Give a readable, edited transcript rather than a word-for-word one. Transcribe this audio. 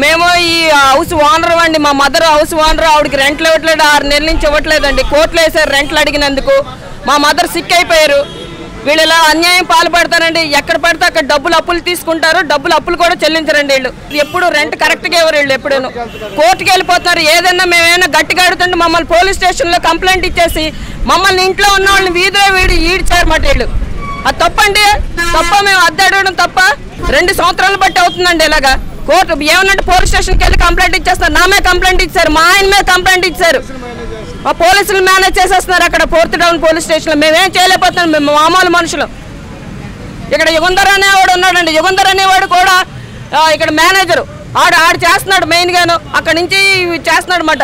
మేము ఈ house owner అండి, మా మదర్ హౌస్ ఓనర్, ఆవిడకి రెంట్లు ఇవ్వట్లేదు, 6 నెలల నుంచి ఇవ్వట్లేదండి. కోర్టులో వేసారు రెంట్లు అడిగినందుకు. మా మదర్ సిక్ అయిపోయారు. వీళ్ళు ఇలా అన్యాయం పాల్పడతారండి. ఎక్కడ పడితే అక్కడ డబ్బులు అప్పులు తీసుకుంటారు, డబ్బులు అప్పులు కూడా చెల్లించరండి వీళ్ళు. ఎప్పుడు రెంట్ కరెక్ట్గా ఇవ్వరు వీళ్ళు. ఎప్పుడూ కోర్టుకి వెళ్ళిపోతున్నారు. ఏదైనా మేమేమైనా గట్టిగా అడుగుతుంటే మమ్మల్ని పోలీస్ స్టేషన్లో కంప్లైంట్ ఇచ్చేసి మమ్మల్ని ఇంట్లో ఉన్న వాళ్ళని వీధిలో ఈడ్చారన్నమాట వీళ్ళు. అది తప్పండి, తప్ప. మేము అద్దె అడగడం తప్ప. 2 సంవత్సరాలు బట్టి అవుతుందండి ఇలాగా. కోర్టు ఏమన్నట్టు పోలీస్ స్టేషన్కి వెళ్ళి కంప్లైంట్ ఇచ్చేస్తారు. నా మీద కంప్లైంట్ ఇచ్చారు, మా ఆయన మీద కంప్లైంట్ ఇచ్చారు. మా పోలీసులు మేనేజ్ చేసేస్తున్నారు అక్కడ 4th టౌన్ పోలీస్ స్టేషన్లో. మేమేం చేయలేకపోతున్నాం, మేము మామూలు మనుషులు. ఇక్కడ యుగంధర్ అనేవాడు ఉన్నాడండి. యుగంధర్ అనేవాడు కూడా ఇక్కడ మేనేజరు. ఆడు చేస్తున్నాడు మెయిన్గాను. అక్కడి నుంచి చేస్తున్నాడు అన్నమాట.